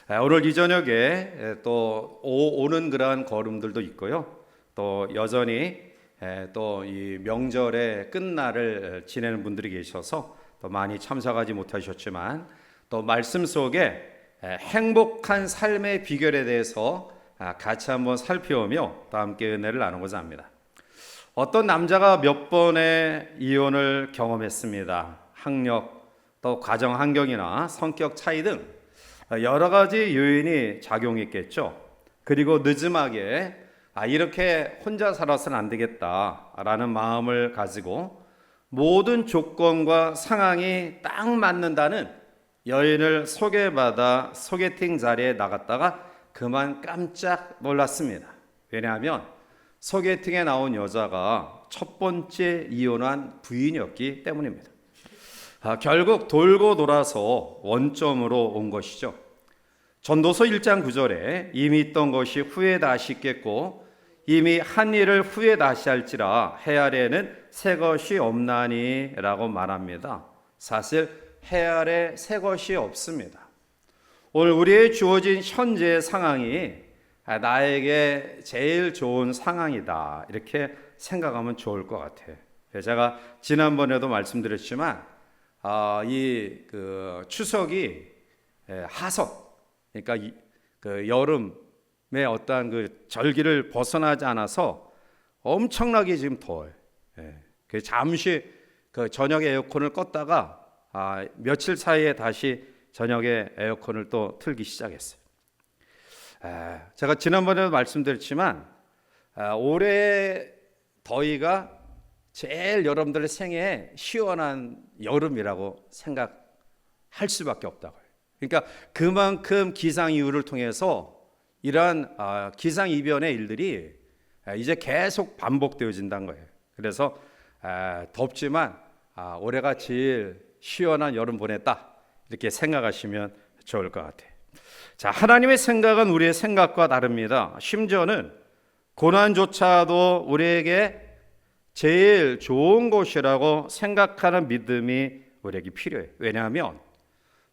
오늘 이 저녁에 또 오는 그러한 걸음들도 있고요. 또 여전히 또 이 명절의 끝날을 지내는 분들이 계셔서 또 많이 참석하지 못하셨지만 또 말씀 속에 행복한 삶의 비결에 대해서 같이 한번 살펴보며 또 함께 은혜를 나누고자 합니다. 어떤 남자가 몇 번의 이혼을 경험했습니다. 학력, 또 가정 환경이나 성격 차이 등 여러 가지 요인이 작용했겠죠. 그리고 늦음하게 이렇게 혼자 살아서는 안 되겠다라는 마음을 가지고 모든 조건과 상황이 딱 맞는다는 여인을 소개받아 소개팅 자리에 나갔다가 그만 깜짝 놀랐습니다. 왜냐하면 소개팅에 나온 여자가 첫 번째 이혼한 부인이었기 때문입니다. 결국 돌고 돌아서 원점으로 온 것이죠. 전도서 1장 9절에 이미 있던 것이 후에 다시 있겠고 이미 한 일을 후에 다시 할지라 해 아래에는 새 것이 없나니 라고 말합니다. 사실 해 아래 새 것이 없습니다. 오늘 우리의 주어진 현재의 상황이 나에게 제일 좋은 상황이다 이렇게 생각하면 좋을 것 같아요. 제가 지난번에도 말씀드렸지만 추석이 하석, 그러니까 그 여름의 어떠한 그 절기를 벗어나지 않아서 엄청나게 지금 더워요. 그 잠시 그 저녁에 에어컨을 껐다가 며칠 사이에 다시 저녁에 에어컨을 또 틀기 시작했어요. 제가 지난번에도 말씀드렸지만 올해 더위가 제일 여러분들의 생애에 시원한 여름이라고 생각할 수밖에 없다고요. 그러니까 그만큼 기상이유를 통해서 이러한 기상이변의 일들이 이제 계속 반복되어진다는 거예요. 그래서 덥지만 올해가 제일 시원한 여름 보냈다 이렇게 생각하시면 좋을 것 같아요. 자, 하나님의 생각은 우리의 생각과 다릅니다. 심지어는 고난조차도 우리에게 제일 좋은 것이라고 생각하는 믿음이 우리에게 필요해요. 왜냐하면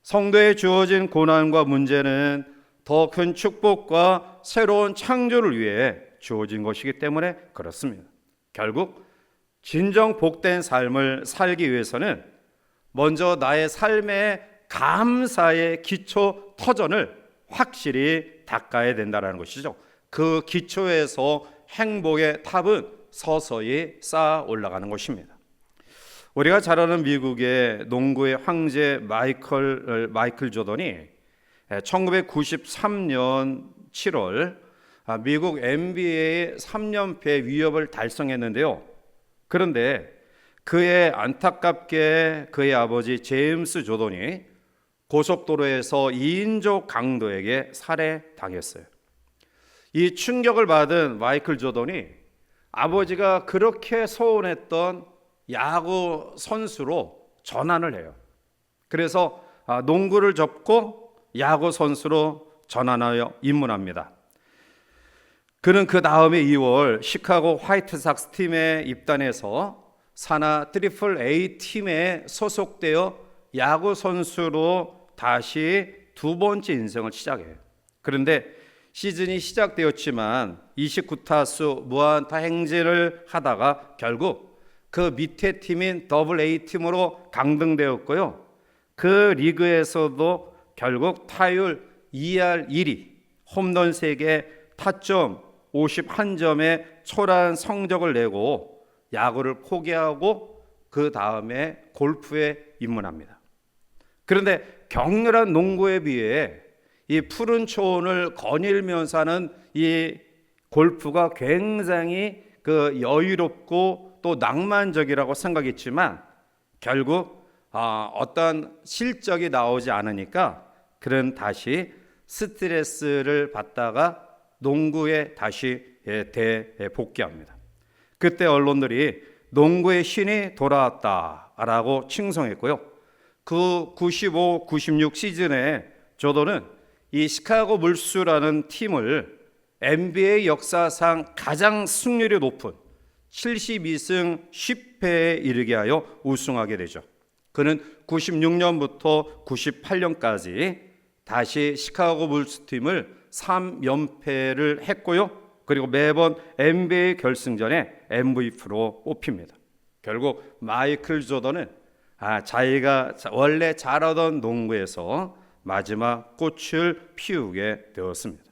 성도에 주어진 고난과 문제는 더 큰 축복과 새로운 창조를 위해 주어진 것이기 때문에 그렇습니다. 결국 진정 복된 삶을 살기 위해서는 먼저 나의 삶의 감사의 기초 터전을 확실히 닦아야 된다는 것이죠. 그 기초에서 행복의 탑은 서서히 쌓아 올라가는 것입니다. 우리가 잘 아는 미국의 농구의 황제 마이클 조던이 1993년 7월 미국 NBA 3연패 위협을 달성했는데요. 그런데 안타깝게 그의 아버지 제임스 조던이 고속도로에서 2인조 강도에게 살해당했어요. 이 충격을 받은 마이클 조던이 아버지가 그렇게 소원했던 야구 선수로 전환을 해요. 그래서 농구를 접고 야구 선수로 전환하여 입문합니다. 그는 그 다음에 2월 시카고 화이트삭스 팀에 입단해서 산하 트리플 A 팀에 소속되어 야구 선수로 다시 두 번째 인생을 시작해요. 그런데 시즌이 시작되었지만 29타수 무안타 행진을 하다가 결국 그 밑에 팀인 더블 A 팀으로 강등되었고요. 그 리그에서도 결국 타율 2할 1위, 홈런 3개, 타점 51점의 초라한 성적을 내고 야구를 포기하고 그 다음에 골프에 입문합니다. 그런데 격렬한 농구에 비해 이 푸른 초원을 거닐면서 하는 이 골프가 굉장히 그 여유롭고 또 낭만적이라고 생각했지만 결국 어떤 실적이 나오지 않으니까 그는 다시 스트레스를 받다가 농구에 다시 대복귀합니다. 그때 언론들이 농구의 신이 돌아왔다라고 칭송했고요. 그 95, 96 시즌에 조던은 이 시카고 물스라는 팀을 NBA 역사상 가장 승률이 높은 72승 10패에 이르게 하여 우승하게 되죠. 그는 96년부터 98년까지 다시 시카고 불스팀을 3연패를 했고요. 그리고 매번 NBA 결승전에 MVP로 뽑힙니다. 결국 마이클 조던은 자기가 원래 잘하던 농구에서 마지막 꽃을 피우게 되었습니다.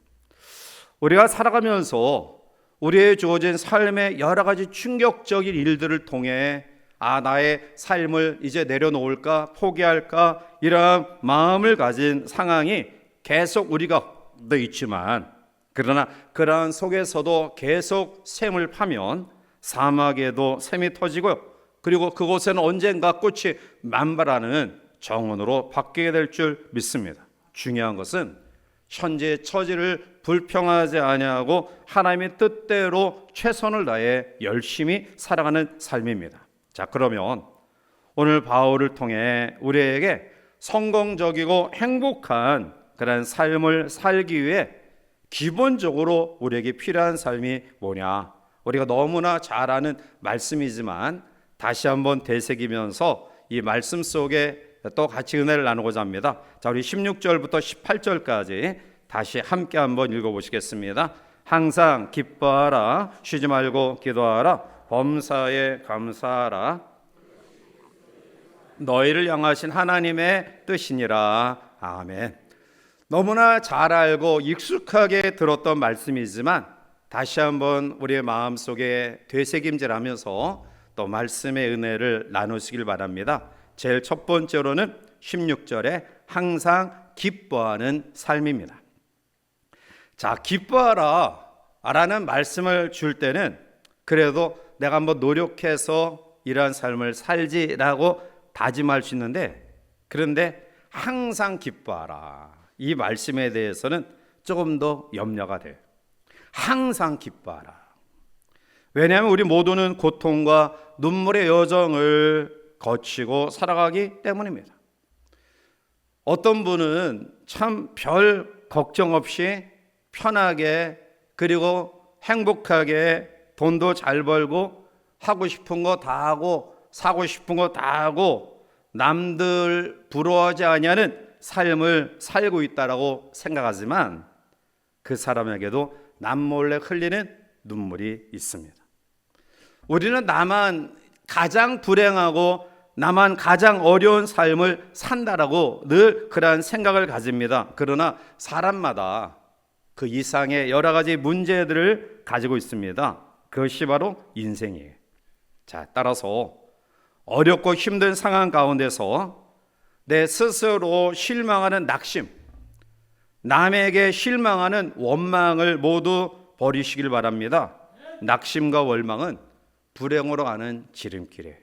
우리가 살아가면서 우리의 주어진 삶의 여러 가지 충격적인 일들을 통해 나의 삶을 이제 내려놓을까 포기할까 이런 마음을 가진 상황이 계속 우리가 있지만, 그러나 그러한 속에서도 계속 샘을 파면 사막에도 샘이 터지고요. 그리고 그곳에는 언젠가 꽃이 만발하는 정원으로 바뀌게 될 줄 믿습니다. 중요한 것은 현재의 처지를 불평하지 아니하고 하나님의 뜻대로 최선을 다해 열심히 살아가는 삶입니다. 자, 그러면 오늘 바울을 통해 우리에게 성공적이고 행복한 그런 삶을 살기 위해 기본적으로 우리에게 필요한 삶이 뭐냐? 우리가 너무나 잘 아는 말씀이지만 다시 한번 되새기면서 이 말씀 속에 또 같이 은혜를 나누고자 합니다. 자, 우리 16절부터 18절까지 다시 함께 한번 읽어보시겠습니다. 항상 기뻐하라, 쉬지 말고 기도하라, 범사에 감사하라, 너희를 향하신 하나님의 뜻이니라. 아멘. 너무나 잘 알고 익숙하게 들었던 말씀이지만 다시 한번 우리의 마음속에 되새김질하면서 또 말씀의 은혜를 나누시길 바랍니다. 제일 첫 번째로는 16절에 항상 기뻐하는 삶입니다. 자, 기뻐하라 라는 말씀을 줄 때는 그래도 내가 한번 노력해서 이러한 삶을 살지라고 다짐할 수 있는데, 그런데 항상 기뻐하라 이 말씀에 대해서는 조금 더 염려가 돼요. 항상 기뻐하라. 왜냐하면 우리 모두는 고통과 눈물의 여정을 거치고 살아가기 때문입니다. 어떤 분은 참 별 걱정 없이 편하게 그리고 행복하게 돈도 잘 벌고 하고 싶은 거 다 하고 사고 싶은 거 다 하고 남들 부러워하지 아니하는 삶을 살고 있다라고 생각하지만 그 사람에게도 남몰래 흘리는 눈물이 있습니다. 우리는 나만 가장 불행하고 나만 가장 어려운 삶을 산다라고 늘 그러한 생각을 가집니다. 그러나 사람마다 그 이상의 여러 가지 문제들을 가지고 있습니다. 그것이 바로 인생이에요. 자, 따라서 어렵고 힘든 상황 가운데서 내 스스로 실망하는 낙심, 남에게 실망하는 원망을 모두 버리시길 바랍니다. 낙심과 원망은 불행으로 가는 지름길이에요.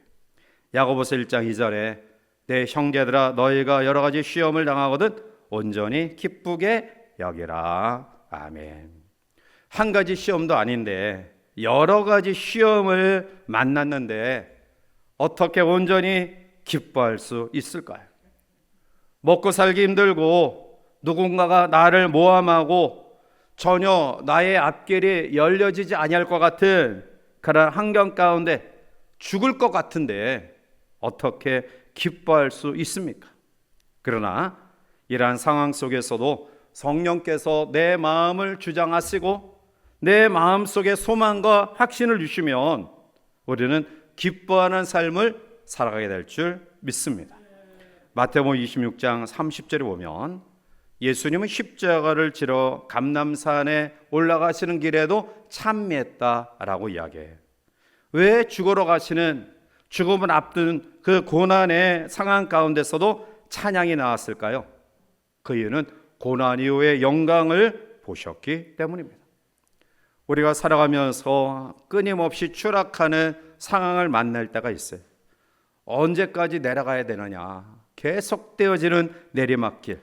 야고보서 1장 2절에 내 형제들아 너희가 여러 가지 시험을 당하거든 온전히 기쁘게 여기라. 아멘. 한 가지 시험도 아닌데 여러 가지 시험을 만났는데 어떻게 온전히 기뻐할 수 있을까요? 먹고 살기 힘들고 누군가가 나를 모함하고 전혀 나의 앞길이 열려지지 아니할 것 같은 그런 환경 가운데 죽을 것 같은데 어떻게 기뻐할 수 있습니까? 그러나 이러한 상황 속에서도 성령께서 내 마음을 주장하시고 내 마음속에 소망과 확신을 주시면 우리는 기뻐하는 삶을 살아가게 될 줄 믿습니다. 마태복음 26장 30절에 보면 예수님은 십자가를 지러 감람산에 올라가시는 길에도 찬미했다라고 이야기해요. 왜 죽으러 가시는 죽음을 앞둔 그 고난의 상황 가운데서도 찬양이 나왔을까요? 그 이유는 고난 이후의 영광을 보셨기 때문입니다. 우리가 살아가면서 끊임없이 추락하는 상황을 만날 때가 있어요. 언제까지 내려가야 되느냐, 계속되어지는 내리막길.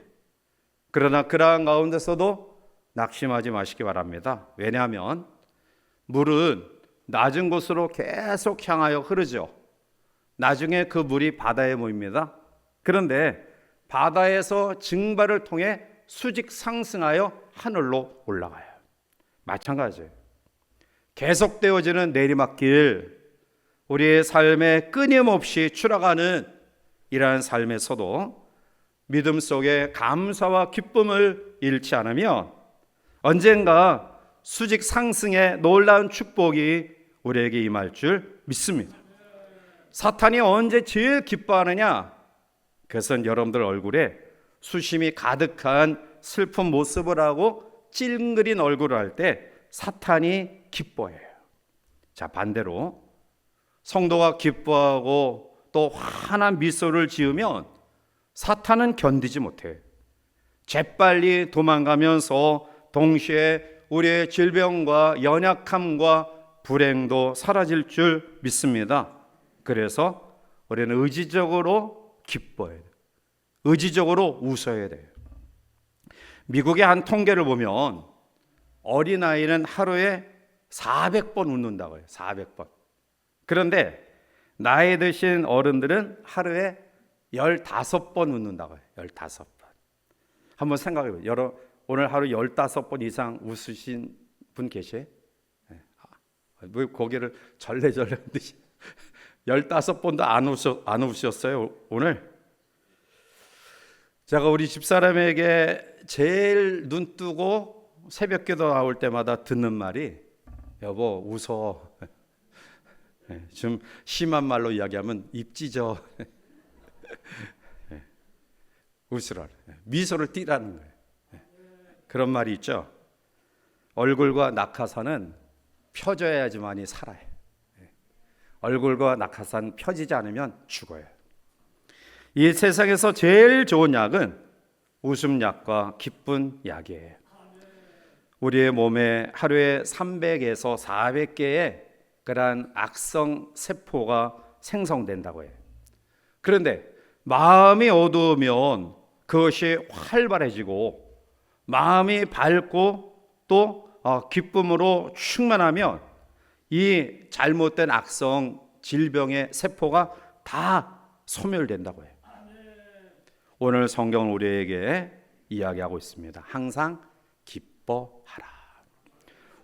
그러나 그러한 가운데서도 낙심하지 마시기 바랍니다. 왜냐하면 물은 낮은 곳으로 계속 향하여 흐르죠. 나중에 그 물이 바다에 모입니다. 그런데 바다에서 증발을 통해 수직 상승하여 하늘로 올라가요. 마찬가지예요. 계속되어지는 내리막길, 우리의 삶에 끊임없이 추락하는 이러한 삶에서도 믿음 속에 감사와 기쁨을 잃지 않으면 언젠가 수직 상승의 놀라운 축복이 우리에게 임할 줄 믿습니다. 사탄이 언제 제일 기뻐하느냐? 그것은 여러분들 얼굴에 수심이 가득한 슬픈 모습을 하고 찡그린 얼굴을 할 때 사탄이 기뻐해요. 자, 반대로 성도가 기뻐하고 또 환한 미소를 지으면 사탄은 견디지 못해요. 재빨리 도망가면서 동시에 우리의 질병과 연약함과 불행도 사라질 줄 믿습니다. 그래서 우리는 의지적으로 기뻐해야 돼요. 의지적으로 웃어야 돼요. 미국의 한 통계를 보면 어린아이는 하루에 400번 웃는다고 해요. 400번. 그런데 나이 드신 어른들은 하루에 15번 웃는다고 해요. 15번. 한번 생각해 보세요. 오늘 하루 15번 이상 웃으신 분 계세요? 왜 고개를 절레절레 흔드시 15번도 안 웃으셨어요 오늘? 제가 우리 집사람에게 제일 눈 뜨고 새벽기도 나올 때마다 듣는 말이 여보 웃어. 좀 심한 말로 이야기하면 입 찢어. 웃으라. 미소를 띠라는 거예요. 그런 말이 있죠. 얼굴과 낙하산은 펴져야지만이 살아요. 얼굴과 낙하산 펴지지 않으면 죽어요. 이 세상에서 제일 좋은 약은 웃음약과 기쁜 약이에요. 우리의 몸에 하루에 300에서 400개의 그러한 악성 세포가 생성된다고 해요. 그런데 마음이 어두우면 그것이 활발해지고 마음이 밝고 또 기쁨으로 충만하면 이 잘못된 악성 질병의 세포가 다 소멸된다고 해요. 오늘 성경은 우리에게 이야기하고 있습니다. 항상 기뻐하라.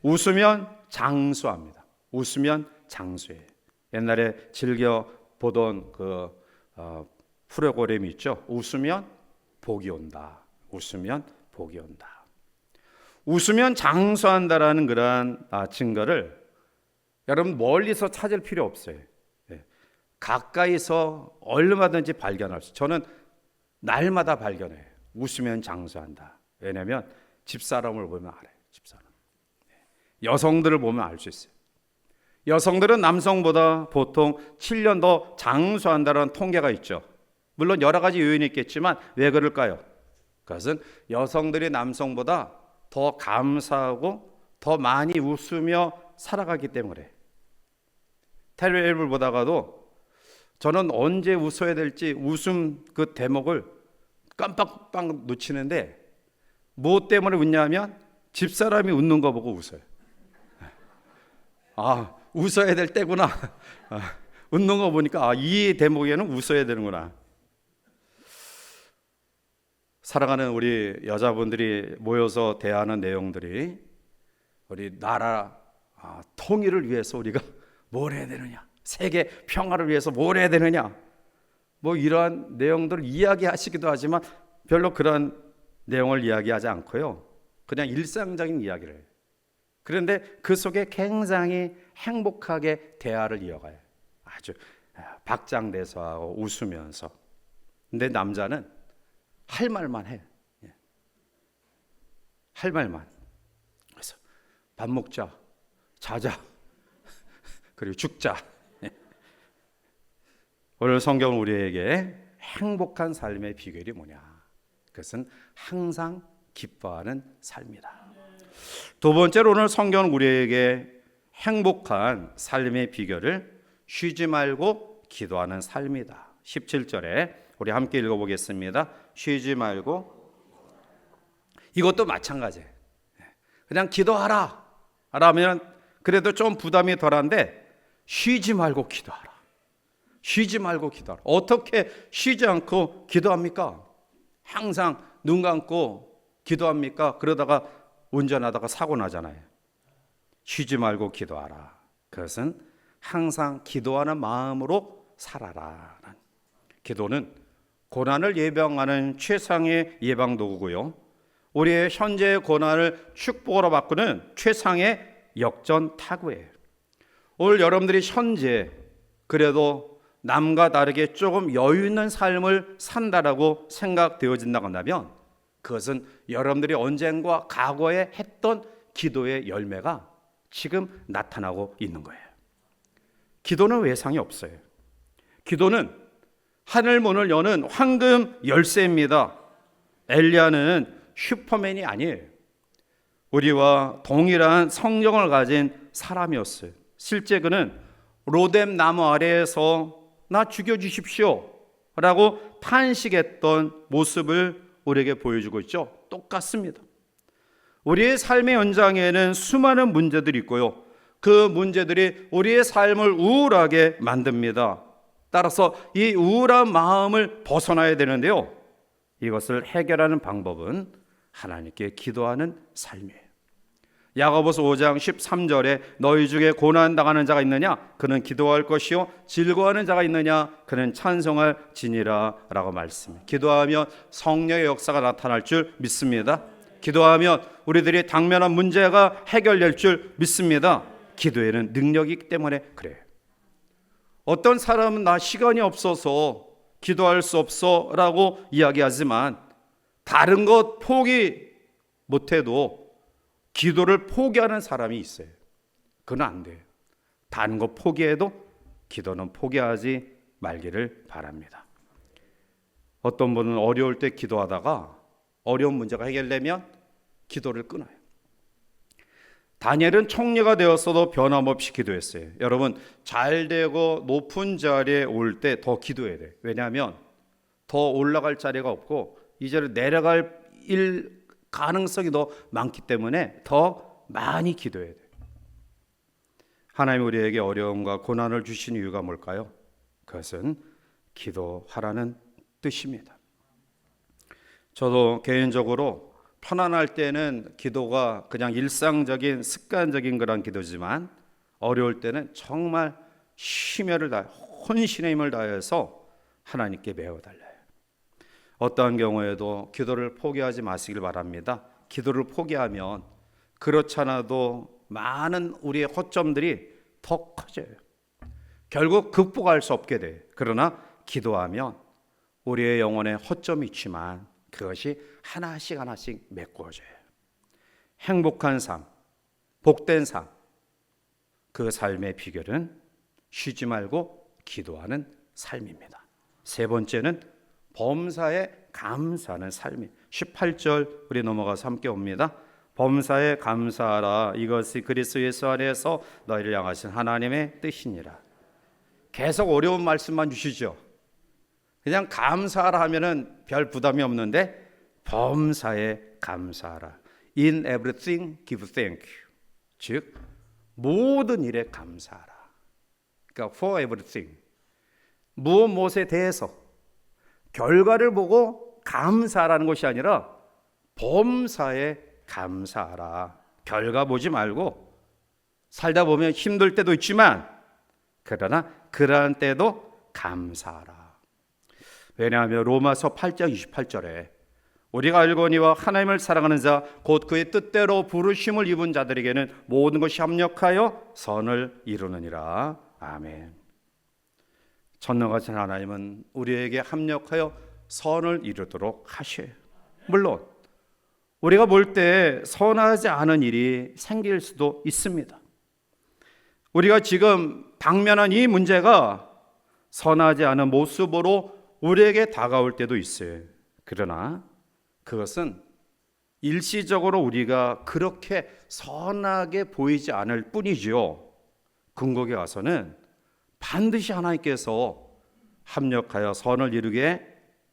웃으면 장수합니다. 웃으면 장수해요. 옛날에 즐겨 보던 그 프로그램이 있죠. 웃으면 복이 온다. 웃으면 복이 온다. 웃으면 장수한다라는 그러한 증거를 여러분 멀리서 찾을 필요 없어요. 가까이서 얼마든지 발견할 수. 저는 날마다 발견해요. 웃으면 장수한다. 왜냐하면 집사람을 보면 알아요. 집사람. 여성들을 보면 알 수 있어요. 여성들은 남성보다 보통 7년 더 장수한다는 통계가 있죠. 물론 여러 가지 요인이 있겠지만 왜 그럴까요? 그것은 여성들이 남성보다 더 감사하고 더 많이 웃으며 살아가기 때문에. 텔레비를 보다가도 저는 언제 웃어야 될지 웃음 그 대목을 깜빡 놓치는데 뭐 때문에 웃냐면 집사람이 웃는 거 보고 웃어요. 아, 웃어야 될 때구나. 웃는 거 보니까 이 대목에는 웃어야 되는구나. 사랑하는 우리 여자분들이 모여서 대하는 내용들이 우리 나라 통일을 위해서 우리가 뭘 해야 되느냐, 세계 평화를 위해서 뭘 해야 되느냐, 뭐 이러한 내용들을 이야기하시기도 하지만 별로 그런 내용을 이야기하지 않고요, 그냥 일상적인 이야기를 해요. 그런데 그 속에 굉장히 행복하게 대화를 이어가요. 아주 박장대소하고 웃으면서. 근데 남자는 할 말만 해요. 할 말만. 그래서 밥 먹자, 자자, 그리고 죽자. 오늘 성경은 우리에게 행복한 삶의 비결이 뭐냐? 그것은 항상 기뻐하는 삶이다. 두 번째로 오늘 성경은 우리에게 행복한 삶의 비결을 쉬지 말고 기도하는 삶이다. 17절에 우리 함께 읽어보겠습니다. 쉬지 말고. 이것도 마찬가지예요. 그냥 기도하라 라면 그래도 좀 부담이 덜한데 쉬지 말고 기도하라. 쉬지 말고 기도하라. 어떻게 쉬지 않고 기도합니까? 항상 눈 감고 기도합니까? 그러다가 운전하다가 사고 나잖아요. 쉬지 말고 기도하라. 그것은 항상 기도하는 마음으로 살아라. 기도는 고난을 예방하는 최상의 예방 도구고요. 우리의 현재의 고난을 축복으로 바꾸는 최상의 역전 타구예요. 오늘 여러분들이 현재 그래도 남과 다르게 조금 여유 있는 삶을 산다라고 생각되어진다고 한다면 그것은 여러분들이 언젠가 과거에 했던 기도의 열매가 지금 나타나고 있는 거예요. 기도는 외상이 없어요. 기도는 하늘 문을 여는 황금 열쇠입니다. 엘리야는 슈퍼맨이 아니에요. 우리와 동일한 성령을 가진 사람이었어요. 실제 그는 로뎀 나무 아래에서 나 죽여주십시오 라고 탄식했던 모습을 우리에게 보여주고 있죠. 똑같습니다. 우리의 삶의 현장에는 수많은 문제들이 있고요. 그 문제들이 우리의 삶을 우울하게 만듭니다. 따라서 이 우울한 마음을 벗어나야 되는데요. 이것을 해결하는 방법은 하나님께 기도하는 삶이에요. 야고보서 5장 13절에 너희 중에 고난당하는 자가 있느냐? 그는 기도할 것이요 즐거워하는 자가 있느냐? 그는 찬송할 지니라 라고 말씀해요. 기도하면 성령의 역사가 나타날 줄 믿습니다. 기도하면 우리들이 당면한 문제가 해결될 줄 믿습니다. 기도에는 능력이 있기 때문에 그래요. 어떤 사람은 나 시간이 없어서 기도할 수 없어 라고 이야기하지만 다른 것 포기 못해도 기도를 포기하는 사람이 있어요. 그건 안 돼요. 다른 것 포기해도 기도는 포기하지 말기를 바랍니다. 어떤 분은 어려울 때 기도하다가 어려운 문제가 해결되면 기도를 끊어요. 다니엘은 총리가 되었어도 변함없이 기도했어요. 여러분, 잘 되고 높은 자리에 올 때 더 기도해야 돼요. 왜냐하면 더 올라갈 자리가 없고 이 자리에 내려갈 가능성이 더 많기 때문에 더 많이 기도해야 돼요. 하나님 우리에게 어려움과 고난을 주신 이유가 뭘까요? 그것은 기도하라는 뜻입니다. 저도 개인적으로 편안할 때는 기도가 그냥 일상적인 습관적인 그런 기도지만 어려울 때는 정말 심혈을 다해 혼신의 힘을 다해서 하나님께 배워달라요. 어떠한 경우에도 기도를 포기하지 마시길 바랍니다. 기도를 포기하면 그렇지 않아도 많은 우리의 허점들이 더 커져요. 결국 극복할 수 없게 돼요. 그러나 기도하면 우리의 영혼에 허점이 있지만 그것이 하나씩 하나씩 메꿔져요. 행복한 삶, 복된 삶, 그 삶의 비결은 쉬지 말고 기도하는 삶입니다. 세 번째는 범사에 감사하는 삶이 18절 우리 넘어가서 함께 옵니다. 범사에 감사하라. 이것이 그리스도 예수 안에서 너희를 향하신 하나님의 뜻이니라. 계속 어려운 말씀만 주시죠. 그냥 감사하라 하면은 별 부담이 없는데 범사에 감사하라. In everything give thank you. 즉 모든 일에 감사하라. 그러니까 for everything. 무엇에 대해서 결과를 보고 감사하라는 것이 아니라 범사에 감사하라. 결과 보지 말고 살다 보면 힘들 때도 있지만 그러나 그러한 때도 감사하라. 왜냐하면 로마서 8장 28절에 우리가 알거니와 하나님을 사랑하는 자 곧 그의 뜻대로 부르심을 입은 자들에게는 모든 것이 합력하여 선을 이루느니라. 아멘. 전능하신 하나님은 우리에게 합력하여 선을 이루도록 하셔요. 물론 우리가 볼 때 선하지 않은 일이 생길 수도 있습니다. 우리가 지금 당면한 이 문제가 선하지 않은 모습으로 우리에게 다가올 때도 있어요. 그러나 그것은 일시적으로 우리가 그렇게 선하게 보이지 않을 뿐이지요. 궁극에 가서는 반드시 하나님께서 합력하여 선을 이루게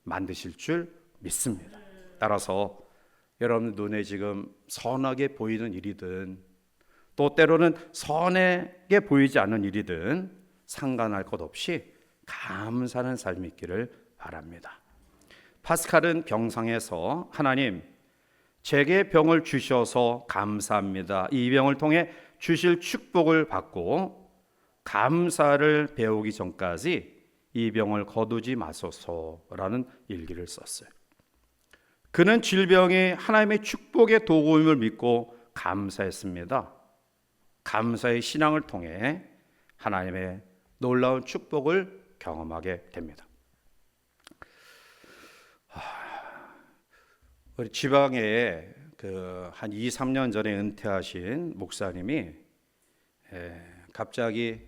만드실 줄 믿습니다. 따라서 여러분 눈에 지금 선하게 보이는 일이든 또 때로는 선하게 보이지 않는 일이든 상관할 것 없이 감사하는 삶이 있기를 바랍니다. 파스칼은 병상에서 하나님 제게 병을 주셔서 감사합니다. 이 병을 통해 주실 축복을 받고 감사를 배우기 전까지 이 병을 거두지 마소서라는 일기를 썼어요. 그는 질병이 하나님의 축복의 도구임을 믿고 감사했습니다. 감사의 신앙을 통해 하나님의 놀라운 축복을 경험하게 됩니다. 우리 지방에 한 2, 3년 전에 은퇴하신 목사님이 갑자기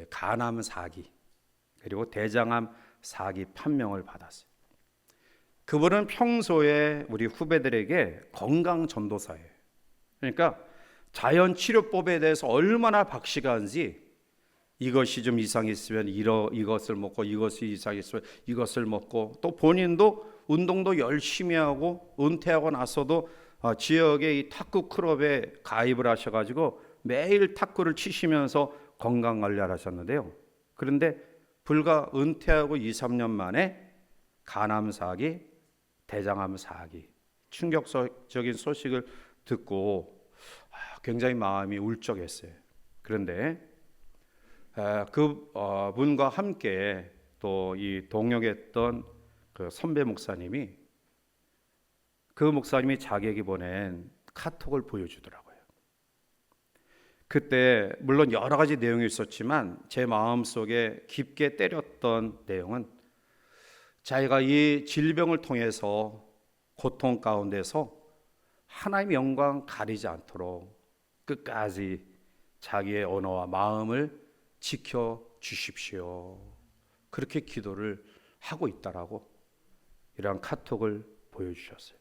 간암 4기 그리고 대장암 4기 판명을 받았어요. 그분은 평소에 우리 후배들에게 건강 전도사예요. 그러니까 자연 치료법에 대해서 얼마나 박식한지, 이것이 좀 이상이 있으면 이것을 먹고, 이것이 이상이 있으면 이것을 먹고, 또 본인도 운동도 열심히 하고 은퇴하고 나서도 지역의 이 탁구 클럽에 가입을 하셔가지고 매일 탁구를 치시면서 건강 관리를 하셨는데요. 그런데 불과 은퇴하고 2, 3년 만에 간암 4기, 대장암 4기 충격적인 소식을 듣고 굉장히 마음이 울적했어요. 그런데 그 분과 함께 또 이 동역했던 그 선배 목사님이, 그 목사님이 자기에게 보낸 카톡을 보여주더라고요. 그때 물론 여러 가지 내용이 있었지만 제 마음속에 깊게 때렸던 내용은, 자기가 이 질병을 통해서 고통 가운데서 하나님의 영광 가리지 않도록 끝까지 자기의 언어와 마음을 지켜주십시오, 그렇게 기도를 하고 있다라고 이러한 카톡을 보여주셨어요.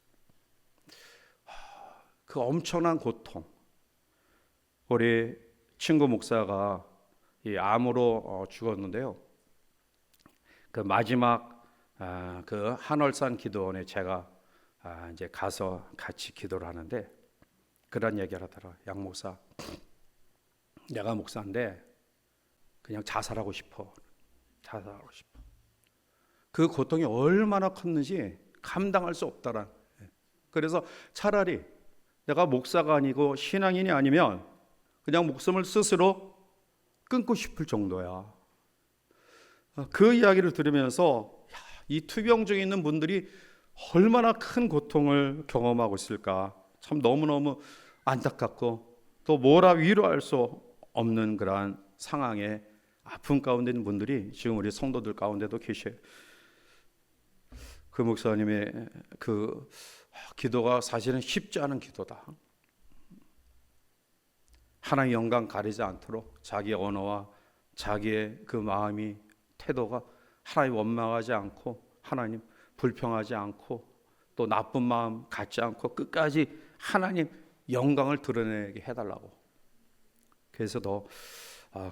그 엄청난 고통, 우리 친구 목사가 이 암으로 죽었는데요. 그 마지막 그 한월산 기도원에 제가 이제 가서 같이 기도를 하는데 그런 얘기를 하더라. 양 목사, 내가 목사인데 그냥 자살하고 싶어. 자살하고 싶어. 그 고통이 얼마나 컸는지 감당할 수 없다란. 그래서 차라리 내가 목사가 아니고 신앙인이 아니면 그냥 목숨을 스스로 끊고 싶을 정도야. 그 이야기를 들으면서 이 투병 중에 있는 분들이 얼마나 큰 고통을 경험하고 있을까, 참 너무너무 안타깝고 또 뭐라 위로할 수 없는 그러한 상황에 아픔 가운데 있는 분들이 지금 우리 성도들 가운데도 계셔요. 그 목사님의 그 기도가 사실은 쉽지 않은 기도다. 하나님 영광 가리지 않도록 자기의 언어와 자기의 그 마음이, 태도가 하나님 원망하지 않고, 하나님 불평하지 않고, 또 나쁜 마음 갖지 않고 끝까지 하나님 영광을 드러내게 해달라고. 그래서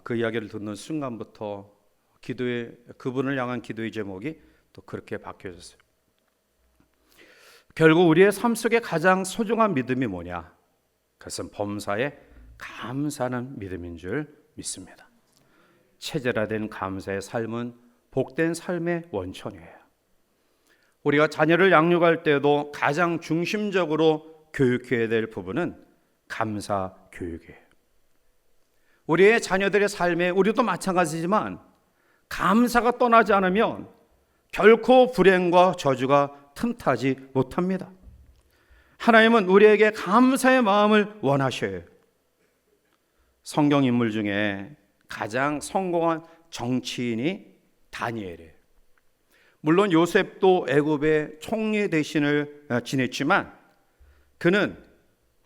그 이야기를 듣는 순간부터 그분을 향한 기도의 제목이 또 그렇게 바뀌어졌어요. 결국 우리의 삶 속에 가장 소중한 믿음이 뭐냐? 그것은 범사에 감사하는 믿음인 줄 믿습니다. 체질화된 감사의 삶은 복된 삶의 원천이에요. 우리가 자녀를 양육할 때도 가장 중심적으로 교육해야 될 부분은 감사 교육이에요. 우리의 자녀들의 삶에 우리도 마찬가지지만 감사가 떠나지 않으면 결코 불행과 저주가 틈타지 못합니다. 하나님은 우리에게 감사의 마음을 원하셔요. 성경 인물 중에 가장 성공한 정치인이 다니엘이에요. 물론 요셉도 애굽의 총리 대신을 지냈지만 그는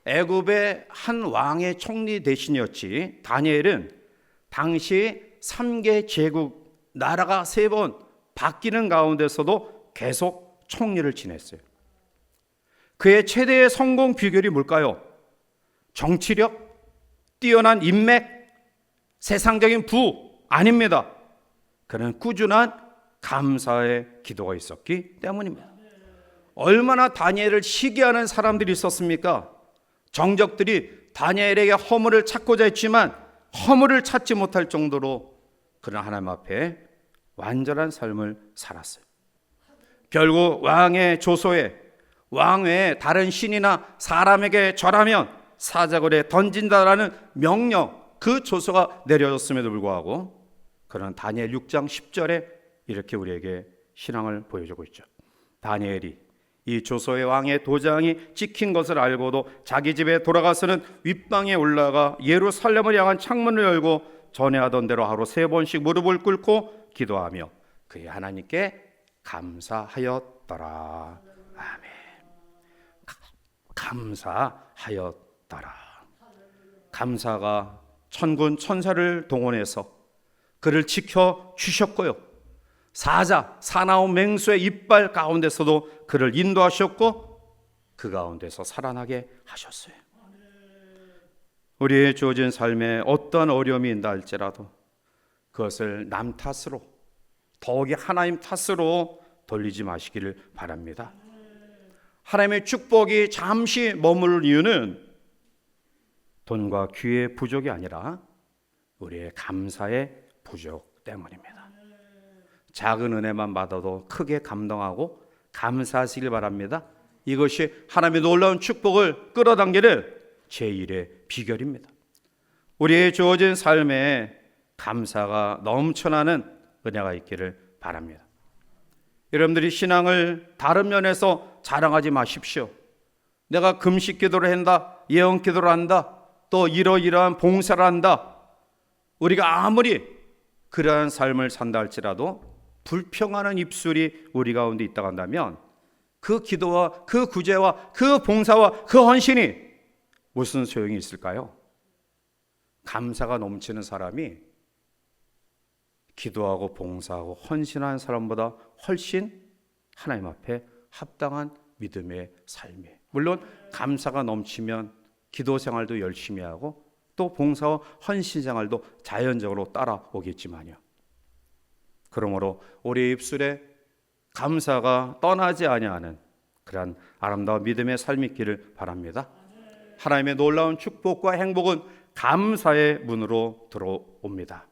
애굽의 한 왕의 총리 대신이었지, 다니엘은 당시 3개 제국 나라가 3번 바뀌는 가운데서도 계속 총리를 지냈어요. 그의 최대의 성공 비결이 뭘까요? 정치력? 뛰어난 인맥? 세상적인 부? 아닙니다. 그는 꾸준한 감사의 기도가 있었기 때문입니다. 얼마나 다니엘을 시기하는 사람들이 있었습니까? 정적들이 다니엘에게 허물을 찾고자 했지만 허물을 찾지 못할 정도로 그는 하나님 앞에 완전한 삶을 살았어요. 결국 왕의 조소에 왕 외에 다른 신이나 사람에게 절하면 사자굴에 던진다라는 명령, 그 조서가 내려졌음에도 불구하고 그는 다니엘 6장 10절에 이렇게 우리에게 신앙을 보여주고 있죠. 다니엘이 이 조소의 왕의 도장이 찍힌 것을 알고도 자기 집에 돌아가서는 윗방에 올라가 예루살렘을 향한 창문을 열고 전에 하던 대로 하루 3번씩 무릎을 꿇고 기도하며 그의 하나님께 감사하였더라. 아멘. 감사하였더라. 감사가 천군 천사를 동원해서 그를 지켜 주셨고요. 사나운 맹수의 이빨 가운데서도 그를 인도하셨고 그 가운데서 살아나게 하셨어요. 우리의 주어진 삶에 어떠한 어려움이 있다 할지라도 그것을 남 탓으로, 더욱이 하나님 탓으로 돌리지 마시기를 바랍니다. 하나님의 축복이 잠시 머무를 이유는 돈과 귀의 부족이 아니라 우리의 감사의 부족 때문입니다. 작은 은혜만 받아도 크게 감동하고 감사하시길 바랍니다. 이것이 하나님의 놀라운 축복을 끌어당기는 제1의 비결입니다. 우리의 주어진 삶에 감사가 넘쳐나는 은혜가 있기를 바랍니다. 여러분들이 신앙을 다른 면에서 자랑하지 마십시오. 내가 금식 기도를 한다, 예언 기도를 한다, 또 이러이러한 봉사를 한다. 우리가 아무리 그러한 삶을 산다 할지라도 불평하는 입술이 우리 가운데 있다고 한다면 그 기도와 그 구제와 그 봉사와 그 헌신이 무슨 소용이 있을까요? 감사가 넘치는 사람이 기도하고 봉사하고 헌신하는 사람보다 훨씬 하나님 앞에 합당한 믿음의 삶이에요. 물론 감사가 넘치면 기도 생활도 열심히 하고 또 봉사와 헌신 생활도 자연적으로 따라오겠지만요. 그러므로 우리 입술에 감사가 떠나지 아니하는 그러한 아름다운 믿음의 삶이 있기를 바랍니다. 하나님의 놀라운 축복과 행복은 감사의 문으로 들어옵니다.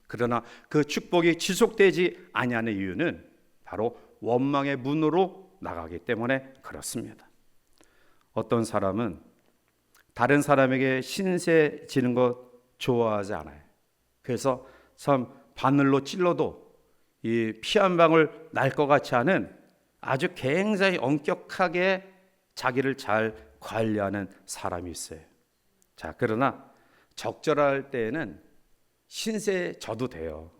그러나 그 축복이 지속되지 아니하는 이유는 바로 원망의 문으로 나가기 때문에 그렇습니다. 어떤 사람은 다른 사람에게 신세 지는 것 좋아하지 않아요. 그래서 참 바늘로 찔러도 이 피 한 방울 날 것 같지 않은 아주 굉장히 엄격하게 자기를 잘 관리하는 사람이 있어요. 자, 그러나 적절할 때에는 신세 져도 돼요.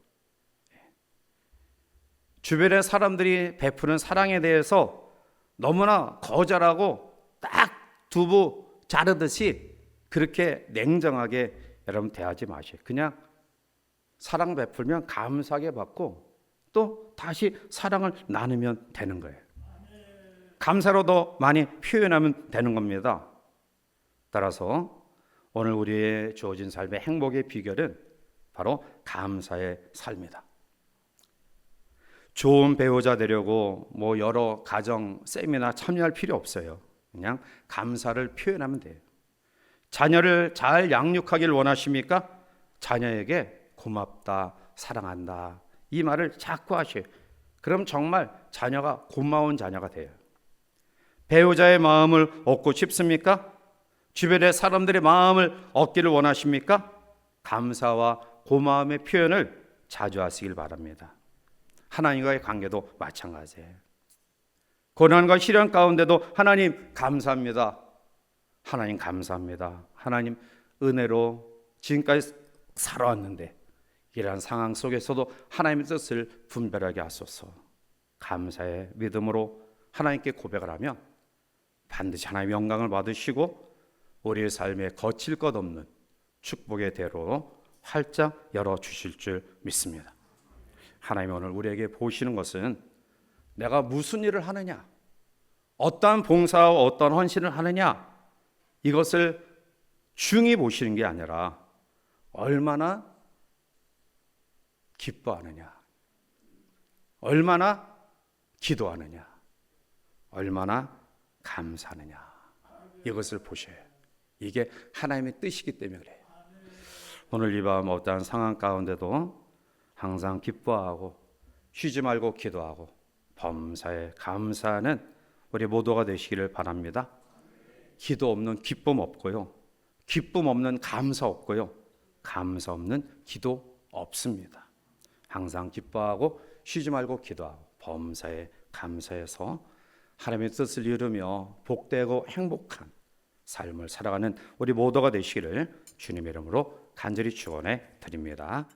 주변의 사람들이 베푸는 사랑에 대해서 너무나 거절하고 딱 두부 자르듯이 그렇게 냉정하게 여러분 대하지 마세요. 그냥 사랑 베풀면 감사하게 받고 또 다시 사랑을 나누면 되는 거예요. 감사로 더 많이 표현하면 되는 겁니다. 따라서 오늘 우리의 주어진 삶의 행복의 비결은 바로 감사의 삶이다. 좋은 배우자 되려고 뭐 여러 가정 세미나 참여할 필요 없어요. 그냥 감사를 표현하면 돼요. 자녀를 잘 양육하길 원하십니까? 자녀에게 고맙다, 사랑한다 이 말을 자꾸 하셔요. 그럼 정말 자녀가 고마운 자녀가 돼요. 배우자의 마음을 얻고 싶습니까? 주변의 사람들의 마음을 얻기를 원하십니까? 감사와 고마움의 표현을 자주 하시길 바랍니다. 하나님과의 관계도 마찬가지예요. 고난과 시련 가운데도 하나님 감사합니다. 하나님 감사합니다. 하나님 은혜로 지금까지 살아왔는데 이러한 상황 속에서도 하나님의 뜻을 분별하게 하소서. 감사의 믿음으로 하나님께 고백을 하면 반드시 하나님의 영광을 받으시고 우리의 삶에 거칠 것 없는 축복의 대로 활짝 열어주실 줄 믿습니다. 하나님 오늘 우리에게 보시는 것은 내가 무슨 일을 하느냐, 어떠한 봉사와 어떠한 헌신을 하느냐 이것을 중히 보시는 게 아니라 얼마나 기뻐하느냐, 얼마나 기도하느냐, 얼마나 감사하느냐 이것을 보셔요. 이게 하나님의 뜻이기 때문에 그래요. 오늘 이 밤 어떠한 상황 가운데도 항상 기뻐하고 쉬지 말고 기도하고 범사에 감사하는 우리 모두가 되시기를 바랍니다. 기도 없는 기쁨 없고요, 기쁨 없는 감사 없고요, 감사 없는 기도 없습니다. 항상 기뻐하고 쉬지 말고 기도하고 범사에 감사해서 하나님의 뜻을 이루며 복되고 행복한 삶을 살아가는 우리 모두가 되시기를 주님의 이름으로 간절히 축원해 드립니다.